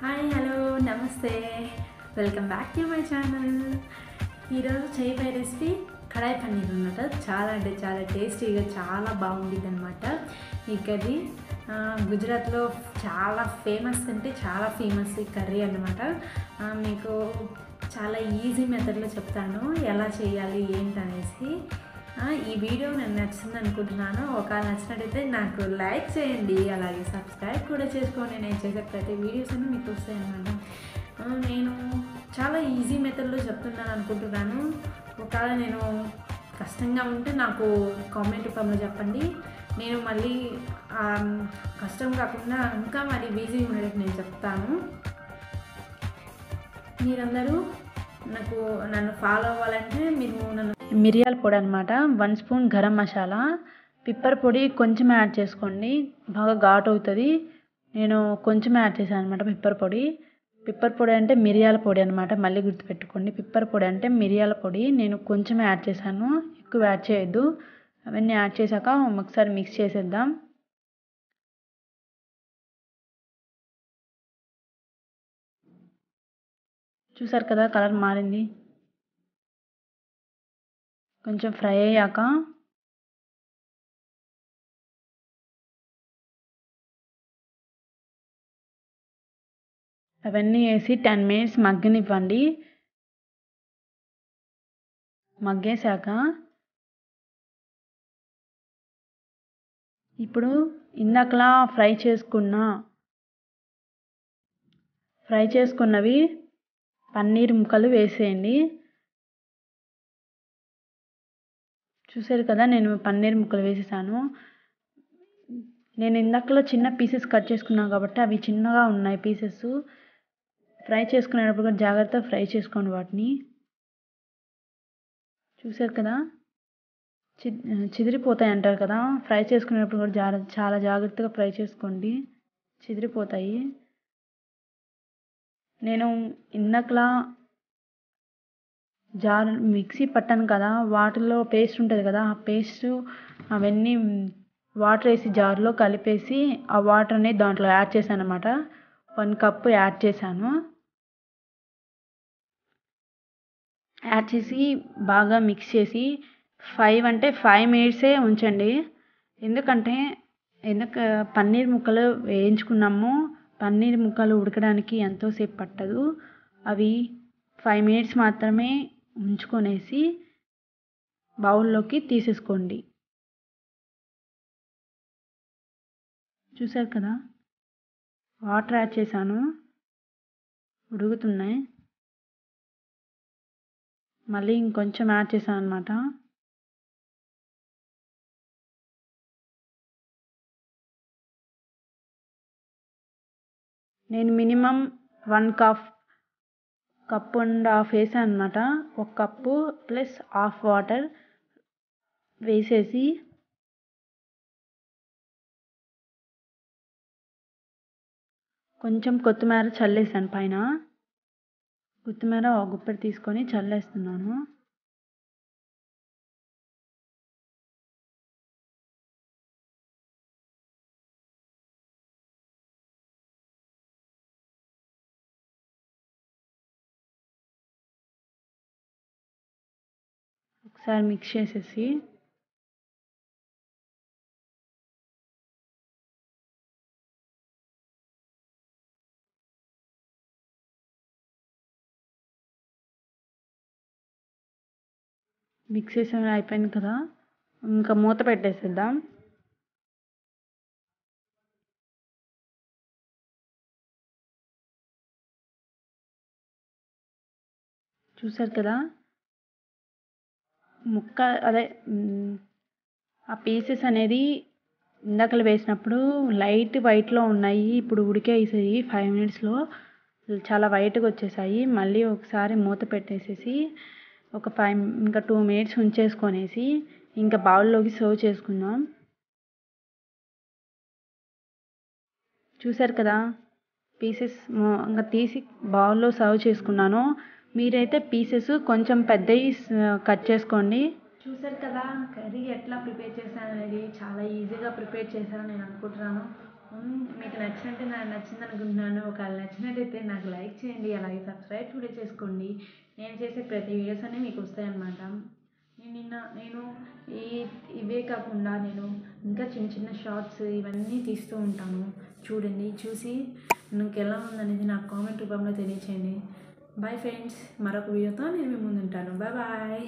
Hi hello నమస్తే welcome back to my channel. ఈరోజు చేయబోయే రెసిపీ కడాయి పన్నీర్ అనమాట. చాలా అంటే చాలా టేస్టీగా చాలా బాగుంటుంది అనమాట. ఈ కర్రీ గుజరాత్లో చాలా ఫేమస్ అంటే చాలా ఫేమస్ ఈ కర్రీ అనమాట. మీకు చాలా ఈజీ మెథడ్లో చెప్తాను ఎలా చేయాలి ఏంటనేసి. ఈ వీడియో నాకు నచ్చింది అనుకుంటున్నాను. ఒకవేళ నచ్చినట్టయితే నాకు లైక్ చేయండి, అలాగే సబ్స్క్రైబ్ కూడా చేసుకోండి. నేను చేసే ప్రతి వీడియోస్ అన్నీ మీకు వస్తాయి అన్నమాట. నేను చాలా ఈజీ మెథడ్లో చెప్తున్నాను అనుకుంటున్నాను. ఒకవేళ నేను కష్టంగా ఉంటే నాకు కామెంట్ రూపంలో చెప్పండి. నేను మళ్ళీ కష్టం కాకుండా ఇంకా మరి ఈజీ ఉండేది నేను చెప్తాను. మీరందరూ నన్ను ఫాలో అవ్వాలంటే మీరు మిరియాల పొడి అనమాట, 1 స్పూన్ గరం మసాలా, పిప్పర్ పొడి కొంచెం యాడ్ చేసుకోండి, బాగా ఘాటు అవుతుంది. నేను కొంచెం యాడ్ చేశాను అనమాట పిప్పర్ పొడి అంటే మిరియాల పొడి అనమాట. మళ్ళీ గుర్తుపెట్టుకోండి, పిప్పర్ పొడి అంటే మిరియాల పొడి. నేను కొంచెం యాడ్ చేశాను, ఎక్కువ యాడ్ చేయొద్దు. అవన్నీ యాడ్ చేశాక ఒకసారి మిక్స్ చేసేద్దాం. చూసారు కదా కలర్ మారింది. కొంచెం ఫ్రై అయ్యాక అవన్నీ వేసి 10 మినిట్స్ మగ్గనివ్వండి. మగ్గేశాక ఇప్పుడు ఇందాకలా ఫ్రై చేసుకున్నవి పన్నీర్ ముక్కలు వేసేయండి. చూసారు కదా నేను పన్నీర్ ముక్కలు వేసేసాను. నేను ఇందాకలో చిన్న పీసెస్ కట్ చేసుకున్నాను కాబట్టి అవి చిన్నగా ఉన్నాయి పీసెస్. ఫ్రై చేసుకునేటప్పుడు కూడా జాగ్రత్తగా ఫ్రై చేసుకోండి వాటిని. చూసారు కదా చిదిరిపోతాయి అంటారు కదా, ఫ్రై చేసుకునేటప్పుడు కూడా చాలా జాగ్రత్తగా ఫ్రై చేసుకోండి, చిదిరిపోతాయి. నేను ఇందాకలా మిక్సీ పట్టాను కదా, వాటిలో పేస్ట్ ఉంటుంది కదా, ఆ పేస్ట్ అవన్నీ వాటర్ వేసి జార్లో కలిపేసి ఆ వాటర్ అనేది దాంట్లో యాడ్ చేశాను అనమాట. 1 కప్పు యాడ్ చేశాను. యాడ్ చేసి బాగా మిక్స్ చేసి 5 మినిట్సే ఉంచండి. ఎందుకంటే పన్నీర్ ముక్కలు వేయించుకున్నాము, పన్నీర్ ముక్కలు ఉడకడానికి ఎంతోసేపు పట్టదు. అవి 5 మినిట్స్ మాత్రమే ఉంచుకొనేసి బౌల్లోకి తీసేసుకోండి. చూసారు కదా వాటర్ యాడ్ చేశాను, ఉడుకుతున్నాయి. మళ్ళీ ఇంకొంచెం యాడ్ చేశాను అనమాట. నేను మినిమం 1 కప్ అండ్ హాఫ్ వేసాను అనమాట. 1 కప్పు ప్లస్ హాఫ్ వాటర్ వేసేసి కొంచెం కొత్తిమీర చల్లేసాను పైన. కొత్తిమీర ఒక గుప్పెడు తీసుకొని చల్లేస్తున్నాను. ఒకసారి మిక్స్ చేసేసి మిక్స్ చేసి అయిపోయింది కదా, ఇంకా మూత పెట్టేసేద్దాం. చూసారు కదా ఆ పీసెస్ అనేది ఇందాకలు వేసినప్పుడు లైట్ వైట్లో ఉన్నాయి, ఇప్పుడు ఉడికేసాయి 5 మినిట్స్లో చాలా వైట్గా వచ్చేసాయి. మళ్ళీ ఒకసారి మూత పెట్టేసేసి ఇంకా 2 మినిట్స్ ఉంచేసుకొనేసి ఇంకా బౌల్లోకి సర్వ్ చేసుకుందాం. చూసారు కదా పీసెస్ ఇంకా తీసి బౌల్లో సర్వ్ చేసుకున్నాను. మీరైతే పీసెస్ కొంచెం పెద్దవి కట్ చేసుకోండి. చూసారు కదా కర్రీ ఎట్లా ప్రిపేర్ చేశాను అనేది చాలా ఈజీగా ప్రిపేర్ చేశాను నేను అనుకుంటున్నాను. మీకు నచ్చినట్టు నాకు నచ్చింది అనుకుంటున్నాను. ఒకవేళ నచ్చినట్టయితే నాకు లైక్ చేయండి, అలాగే సబ్స్క్రైబ్ కూడా చేసుకోండి. నేను చేసే ప్రతి వీడియోస్ అన్నీ మీకు వస్తాయన్నమాట. నేను ఇవే కాకుండా నేను ఇంకా చిన్న చిన్న షార్ట్స్ ఇవన్నీ తీస్తూ ఉంటాను. చూడండి, చూసి నాకు ఎలా ఉందనేది నాకు కామెంట్ రూపంలో తెలియచేయండి. బాయ్ ఫ్రెండ్స్, మరొక వీడియోతో నేను మీ ముందు ఉంటాను. Bye bye.